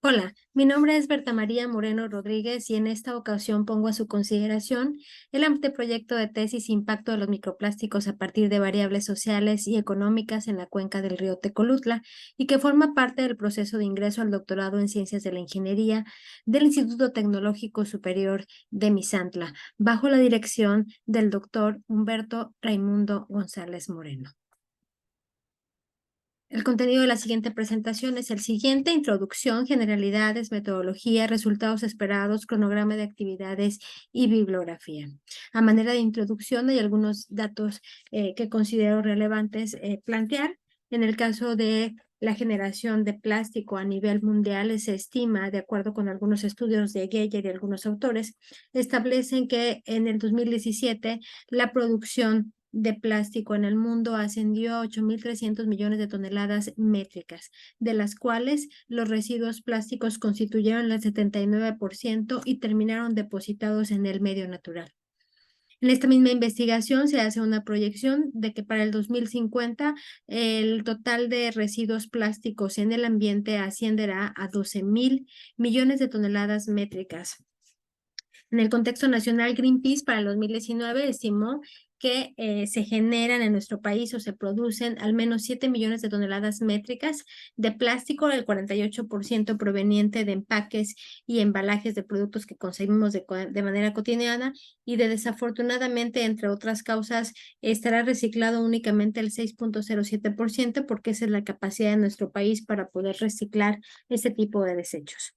Hola, mi nombre es Berta María Moreno Rodríguez y en esta ocasión pongo a su consideración el anteproyecto de tesis Impacto de los microplásticos a partir de variables sociales y económicas en la cuenca del río Tecolutla y que forma parte del proceso de ingreso al doctorado en Ciencias de la Ingeniería del Instituto Tecnológico Superior de Misantla, bajo la dirección del doctor Humberto Raimundo González Moreno. El contenido de la siguiente presentación es el siguiente: introducción, generalidades, metodología, resultados esperados, cronograma de actividades y bibliografía. A manera de introducción hay algunos datos que considero relevantes plantear. En el caso de la generación de plástico a nivel mundial, se estima, de acuerdo con algunos estudios de Geyer y algunos autores, establecen que en el 2017 la producción de plástico en el mundo ascendió a 8.300 millones de toneladas métricas, de las cuales los residuos plásticos constituyeron el 79% y terminaron depositados en el medio natural. En esta misma investigación se hace una proyección de que para el 2050 el total de residuos plásticos en el ambiente ascenderá a 12.000 millones de toneladas métricas. En el contexto nacional, Greenpeace para el 2019 estimó que se generan en nuestro país o se producen al menos 7 millones de toneladas métricas de plástico, el 48% proveniente de empaques y embalajes de productos que consumimos de manera cotidiana, y desafortunadamente, entre otras causas, estará reciclado únicamente el 6.07%, porque esa es la capacidad de nuestro país para poder reciclar este tipo de desechos.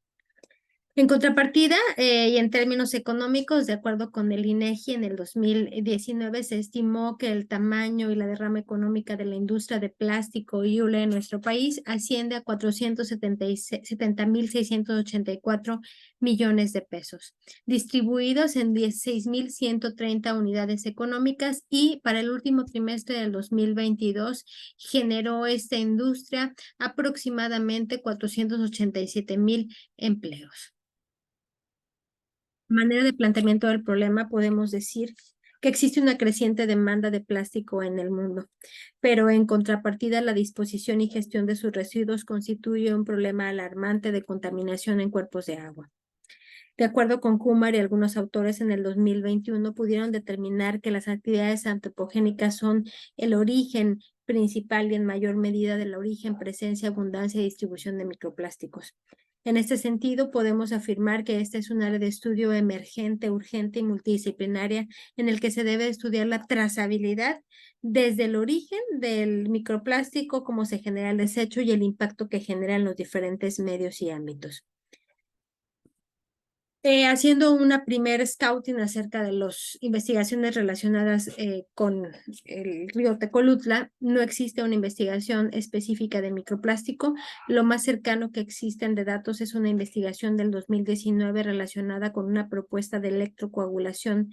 En contrapartida, y en términos económicos, de acuerdo con el INEGI, en el 2019 se estimó que el tamaño y la derrama económica de la industria de plástico y hule en nuestro país asciende a 470.684 millones de pesos, distribuidos en 16.130 unidades económicas, y para el último trimestre del 2022 generó esta industria aproximadamente 487.000 empleos. Manera de planteamiento del problema, podemos decir que existe una creciente demanda de plástico en el mundo, pero en contrapartida la disposición y gestión de sus residuos constituye un problema alarmante de contaminación en cuerpos de agua. De acuerdo con Kumar y algunos autores, en el 2021 pudieron determinar que las actividades antropogénicas son el origen principal y en mayor medida del origen, presencia, abundancia y distribución de microplásticos. En este sentido, podemos afirmar que este es un área de estudio emergente, urgente y multidisciplinaria, en el que se debe estudiar la trazabilidad desde el origen del microplástico, cómo se genera el desecho y el impacto que genera en los diferentes medios y ámbitos. Haciendo una primer scouting acerca de las investigaciones relacionadas con el río Tecolutla, no existe una investigación específica de microplástico. Lo más cercano que existen de datos es una investigación del 2019 relacionada con una propuesta de electrocoagulación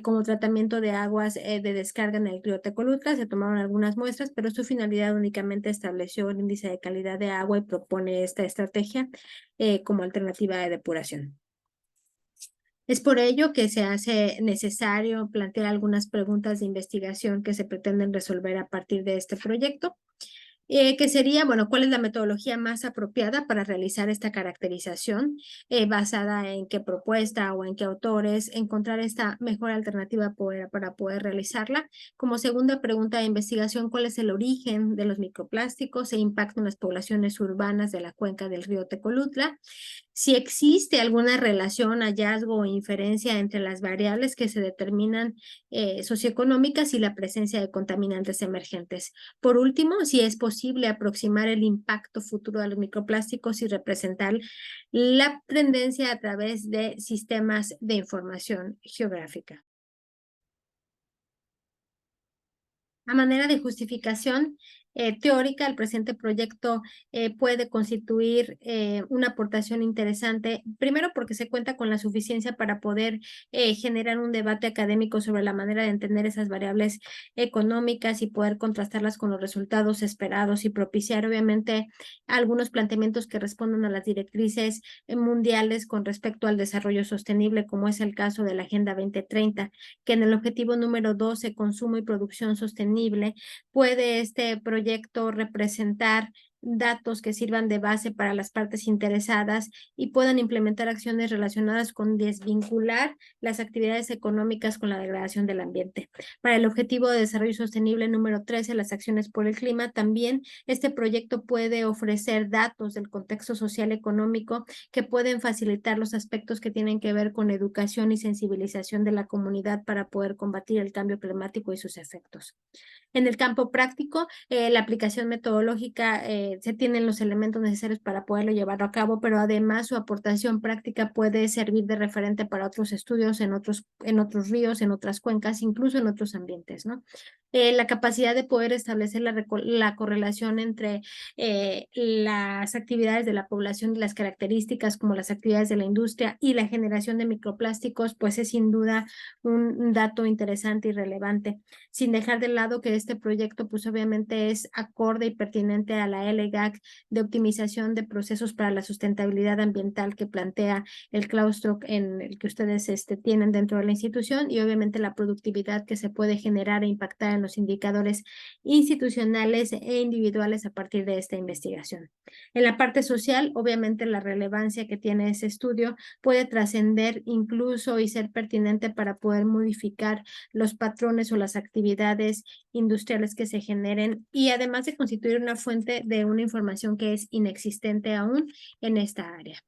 como tratamiento de aguas de descarga en el río Tecolutla. Se tomaron algunas muestras, pero su finalidad únicamente estableció el índice de calidad de agua y propone esta estrategia como alternativa de depuración. Es por ello que se hace necesario plantear algunas preguntas de investigación que se pretenden resolver a partir de este proyecto, que sería, bueno, ¿cuál es la metodología más apropiada para realizar esta caracterización? ¿Basada en qué propuesta o en qué autores? Encontrar esta mejor alternativa para poder realizarla. Como segunda pregunta de investigación, ¿cuál es el origen de los microplásticos e impacto en las poblaciones urbanas de la cuenca del río Tecolutla? Si existe alguna relación, hallazgo o inferencia entre las variables que se determinan socioeconómicas y la presencia de contaminantes emergentes. Por último, si es posible aproximar el impacto futuro de los microplásticos y representar la tendencia a través de sistemas de información geográfica. A manera de justificación teórica, el presente proyecto puede constituir una aportación interesante, primero porque se cuenta con la suficiencia para poder generar un debate académico sobre la manera de entender esas variables económicas y poder contrastarlas con los resultados esperados y propiciar, obviamente, algunos planteamientos que respondan a las directrices mundiales con respecto al desarrollo sostenible, como es el caso de la Agenda 2030, que en el objetivo número 12, consumo y producción sostenible, puede este proyecto representar datos que sirvan de base para las partes interesadas y puedan implementar acciones relacionadas con desvincular las actividades económicas con la degradación del ambiente. Para el Objetivo de Desarrollo Sostenible número 13, las acciones por el clima, también este proyecto puede ofrecer datos del contexto social económico que pueden facilitar los aspectos que tienen que ver con educación y sensibilización de la comunidad para poder combatir el cambio climático y sus efectos. En el campo práctico, la aplicación metodológica, se tienen los elementos necesarios para poderlo llevar a cabo, pero además su aportación práctica puede servir de referente para otros estudios en otros ríos, en otras cuencas, incluso en otros ambientes, ¿no? La capacidad de poder establecer la correlación entre las actividades de la población y las características como las actividades de la industria y la generación de microplásticos, pues es sin duda un dato interesante y relevante, sin dejar de lado que este proyecto pues obviamente es acorde y pertinente a la LGAC de optimización de procesos para la sustentabilidad ambiental que plantea el claustro en el que ustedes tienen dentro de la institución, y obviamente la productividad que se puede generar e impactar en los indicadores institucionales e individuales a partir de esta investigación. En la parte social, obviamente la relevancia que tiene ese estudio puede trascender incluso y ser pertinente para poder modificar los patrones o las actividades industriales que se generen, y además de constituir una fuente de una información que es inexistente aún en esta área.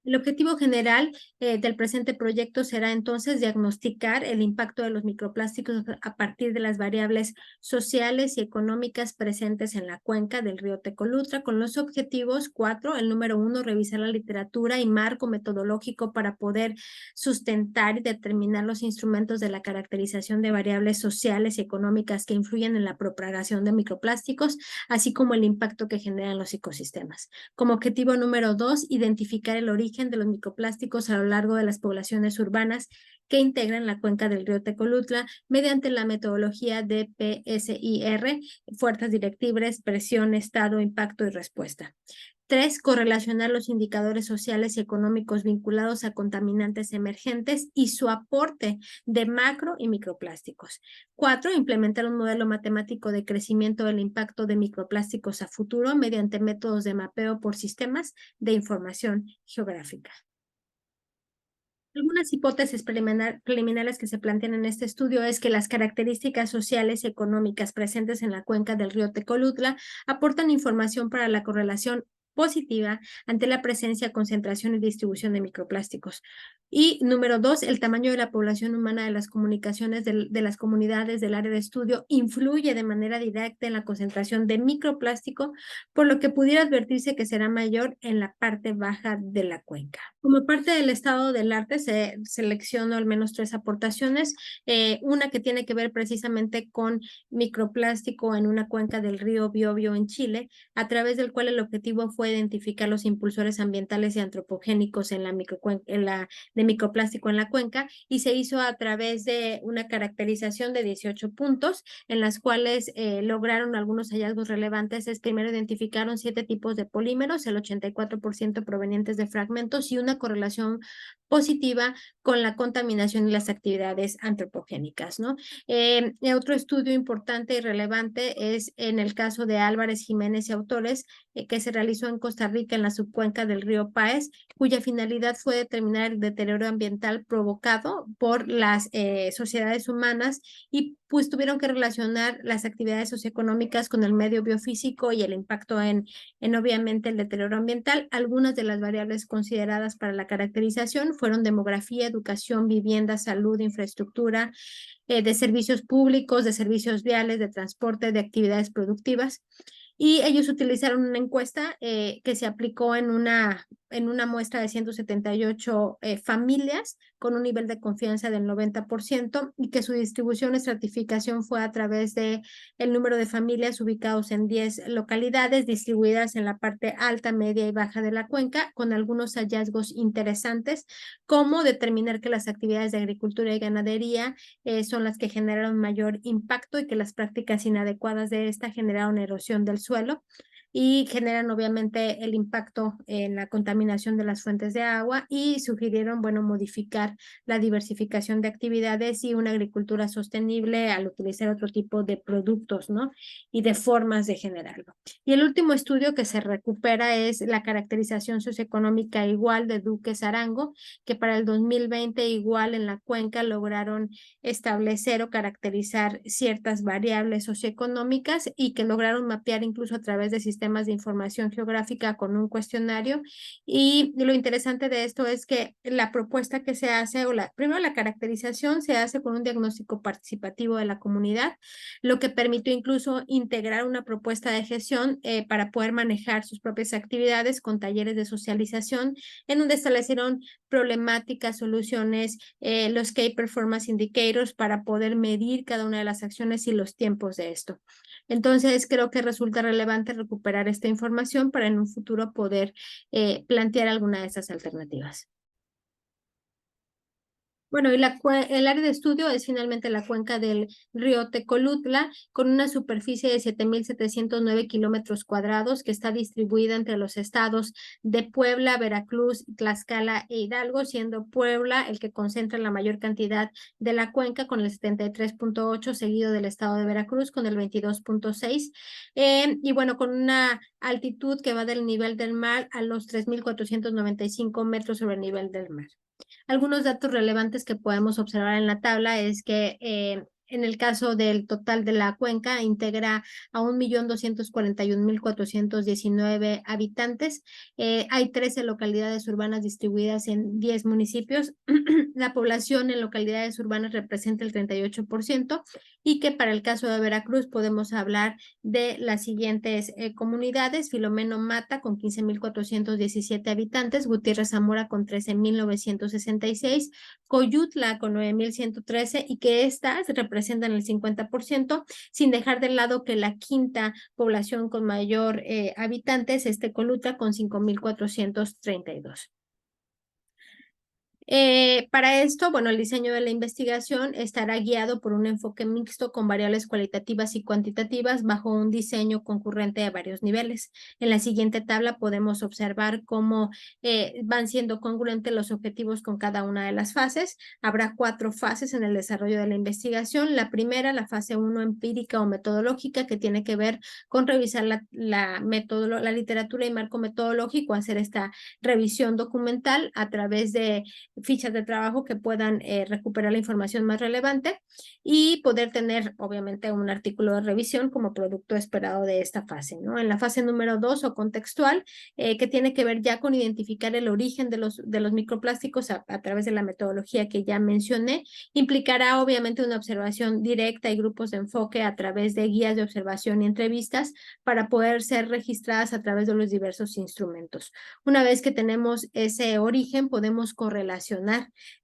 El objetivo general del presente proyecto será entonces diagnosticar el impacto de los microplásticos a partir de las variables sociales y económicas presentes en la cuenca del río Tecolutra, con los objetivos 4. El número 1, revisar la literatura y marco metodológico para poder sustentar y determinar los instrumentos de la caracterización de variables sociales y económicas que influyen en la propagación de microplásticos, así como el impacto que generan los ecosistemas. Como objetivo número 2, identificar el origen de los microplásticos a lo largo de las poblaciones urbanas que integran la cuenca del río Tecolutla mediante la metodología de PSIR, fuerzas directivas, presión, estado, impacto y respuesta. 3. Correlacionar los indicadores sociales y económicos vinculados a contaminantes emergentes y su aporte de macro y microplásticos. 4. Implementar un modelo matemático de crecimiento del impacto de microplásticos a futuro mediante métodos de mapeo por sistemas de información geográfica. Algunas hipótesis preliminares que se plantean en este estudio es que las características sociales y económicas presentes en la cuenca del río Tecolutla aportan información para la correlación positiva ante la presencia, concentración y distribución de microplásticos. Y número 2, el tamaño de la población humana de las comunicaciones de las comunidades del área de estudio influye de manera directa en la concentración de microplástico, por lo que pudiera advertirse que será mayor en la parte baja de la cuenca. Como parte del estado del arte se seleccionó al menos 3 aportaciones, una que tiene que ver precisamente con microplástico en una cuenca del río Biobío en Chile, a través del cual el objetivo fue identificar los impulsores ambientales y antropogénicos de microplástico en la cuenca, y se hizo a través de una caracterización de 18 puntos, en las cuales lograron algunos hallazgos relevantes. Primero identificaron 7 tipos de polímeros, el 84% provenientes de fragmentos, y una correlación positiva con la contaminación y las actividades antropogénicas, ¿no? Otro estudio importante y relevante es en el caso de Álvarez, Jiménez y autores, que se realizó en Costa Rica en la subcuenca del río Páez, cuya finalidad fue determinar el deterioro ambiental provocado por las sociedades humanas, y pues tuvieron que relacionar las actividades socioeconómicas con el medio biofísico y el impacto en obviamente el deterioro ambiental. Algunas de las variables consideradas para la caracterización fueron demografía, educación, vivienda, salud, infraestructura, de servicios públicos, de servicios viales, de transporte, de actividades productivas. Y ellos utilizaron una encuesta que se aplicó en una muestra de 178 familias con un nivel de confianza del 90%, y que su distribución y estratificación fue a través de el número de familias ubicados en 10 localidades distribuidas en la parte alta, media y baja de la cuenca, con algunos hallazgos interesantes, como determinar que las actividades de agricultura y ganadería son las que generaron mayor impacto, y que las prácticas inadecuadas de esta generaron erosión del suelo. y generan obviamente el impacto en la contaminación de las fuentes de agua y sugirieron, bueno, modificar la diversificación de actividades y una agricultura sostenible al utilizar otro tipo de productos, ¿no? Y de formas de generarlo. Y el último estudio que se recupera es la caracterización socioeconómica igual de Duques Arango, que para el 2020 igual en la cuenca lograron establecer o caracterizar ciertas variables socioeconómicas y que lograron mapear incluso a través de sistemas de información geográfica con un cuestionario. Y lo interesante de esto es que la propuesta que se hace, primero la caracterización se hace con un diagnóstico participativo de la comunidad, lo que permitió incluso integrar una propuesta de gestión para poder manejar sus propias actividades con talleres de socialización, en donde establecieron problemáticas, soluciones, los Key Performance Indicators para poder medir cada una de las acciones y los tiempos de esto. Entonces, creo que resulta relevante recuperar esta información para en un futuro poder plantear alguna de esas alternativas. Bueno, y el área de estudio es finalmente la cuenca del río Tecolutla, con una superficie de 7.709 kilómetros cuadrados, que está distribuida entre los estados de Puebla, Veracruz, Tlaxcala e Hidalgo, siendo Puebla el que concentra la mayor cantidad de la cuenca, con el 73.8, seguido del estado de Veracruz con el 22.6, y bueno, con una altitud que va del nivel del mar a los 3.495 metros sobre el nivel del mar. Algunos datos relevantes que podemos observar en la tabla es que en el caso del total de la cuenca integra a 1.241.419 habitantes. Hay 13 localidades urbanas distribuidas en 10 municipios. La población en localidades urbanas representa el 38% y que para el caso de Veracruz podemos hablar de las siguientes comunidades: Filomeno Mata con 15.417 habitantes, Gutiérrez Zamora con 13.966, Coyutla con 9.113, y que estas representan el 50%, sin dejar de lado que la quinta población con mayor habitantes es Tecoluta con 5.432. Para esto, bueno, el diseño de la investigación estará guiado por un enfoque mixto con variables cualitativas y cuantitativas bajo un diseño concurrente a varios niveles. En la siguiente tabla podemos observar cómo van siendo congruentes los objetivos con cada una de las fases. Habrá 4 fases en el desarrollo de la investigación. La primera, la fase 1 empírica o metodológica, que tiene que ver con revisar la literatura y marco metodológico, hacer esta revisión documental a través de fichas de trabajo que puedan recuperar la información más relevante y poder tener, obviamente, un artículo de revisión como producto esperado de esta fase, ¿no? En la fase número 2 o contextual, que tiene que ver ya con identificar el origen de los microplásticos a través de la metodología que ya mencioné, implicará obviamente una observación directa y grupos de enfoque a través de guías de observación y entrevistas para poder ser registradas a través de los diversos instrumentos. Una vez que tenemos ese origen, podemos correlacionar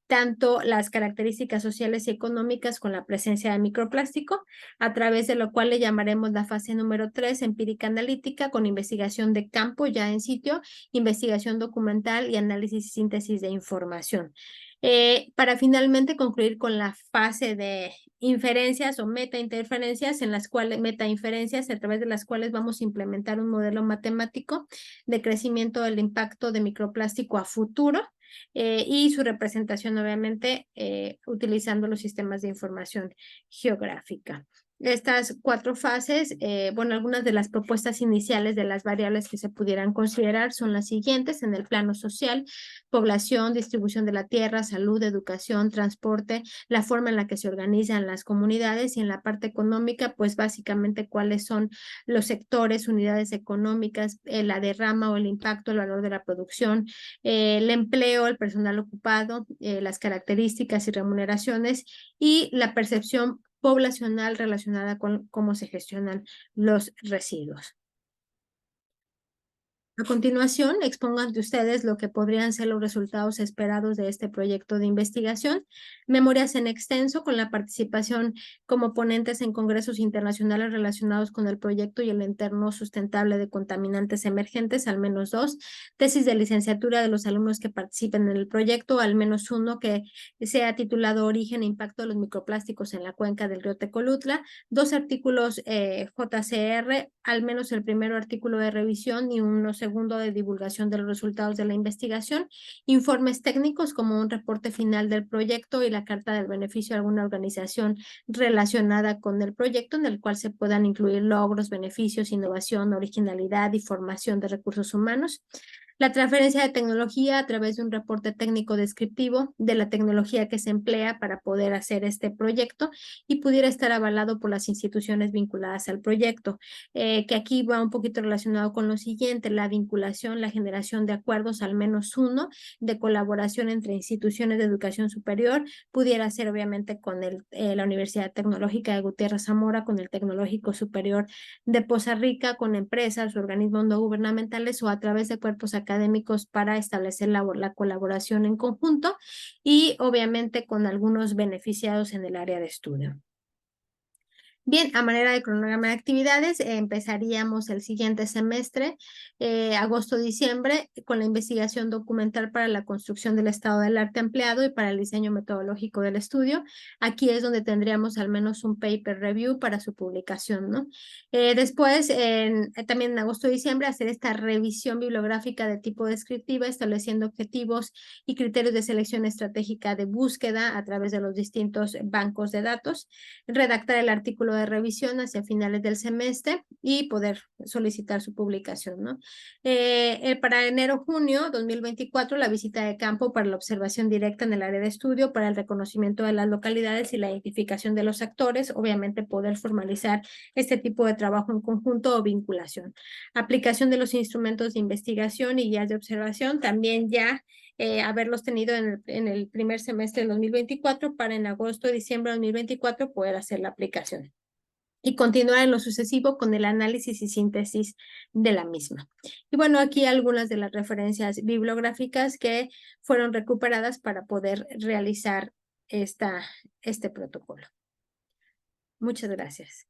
tanto las características sociales y económicas con la presencia de microplástico, a través de lo cual le llamaremos la fase número 3, empírica analítica, con investigación de campo ya en sitio, investigación documental y análisis y síntesis de información. Para finalmente concluir con la fase de inferencias o metainferencias, a través de las cuales vamos a implementar un modelo matemático de crecimiento del impacto de microplástico a futuro, y su representación, obviamente, utilizando los sistemas de información geográfica. Estas 4 fases, bueno, algunas de las propuestas iniciales de las variables que se pudieran considerar son las siguientes: en el plano social, población, distribución de la tierra, salud, educación, transporte, la forma en la que se organizan las comunidades; y en la parte económica, pues básicamente cuáles son los sectores, unidades económicas, la derrama o el impacto, el valor de la producción, el empleo, el personal ocupado, las características y remuneraciones, y la percepción poblacional relacionada con cómo se gestionan los residuos. A continuación, expongo ante ustedes lo que podrían ser los resultados esperados de este proyecto de investigación. Memorias en extenso con la participación como ponentes en congresos internacionales relacionados con el proyecto y el entorno sustentable de contaminantes emergentes, al menos 2. Tesis de licenciatura de los alumnos que participen en el proyecto, al menos 1 que sea titulado Origen e impacto de los microplásticos en la cuenca del río Tecolutla. 2 artículos JCR, al menos el primero artículo de revisión y uno segundo de divulgación de los resultados de la investigación, informes técnicos como un reporte final del proyecto y la carta del beneficio de alguna organización relacionada con el proyecto en el cual se puedan incluir logros, beneficios, innovación, originalidad y formación de recursos humanos. La transferencia de tecnología a través de un reporte técnico descriptivo de la tecnología que se emplea para poder hacer este proyecto y pudiera estar avalado por las instituciones vinculadas al proyecto, que aquí va un poquito relacionado con lo siguiente, la vinculación, la generación de acuerdos, al menos uno, de colaboración entre instituciones de educación superior, pudiera ser obviamente con la Universidad Tecnológica de Gutiérrez Zamora, con el Tecnológico Superior de Poza Rica, con empresas, organismos no gubernamentales o a través de cuerpos académicos para establecer la colaboración en conjunto y obviamente con algunos beneficiados en el área de estudio. Bien, a manera de cronograma de actividades, empezaríamos el siguiente semestre, agosto-diciembre, con la investigación documental para la construcción del estado del arte ampliado y para el diseño metodológico del estudio. Aquí es donde tendríamos al menos un paper review para su publicación, ¿no? Después, también en agosto-diciembre, hacer esta revisión bibliográfica de tipo descriptiva, estableciendo objetivos y criterios de selección estratégica de búsqueda a través de los distintos bancos de datos, redactar el artículo de revisión hacia finales del semestre y poder solicitar su publicación, ¿no? Para enero-junio 2024, la visita de campo para la observación directa en el área de estudio, para el reconocimiento de las localidades y la identificación de los actores, obviamente poder formalizar este tipo de trabajo en conjunto o vinculación. Aplicación de los instrumentos de investigación y guías de observación, también ya haberlos tenido en el primer semestre del 2024 para en agosto, diciembre de 2024 poder hacer la aplicación y continuar en lo sucesivo con el análisis y síntesis de la misma. Y bueno, aquí algunas de las referencias bibliográficas que fueron recuperadas para poder realizar este protocolo. Muchas gracias.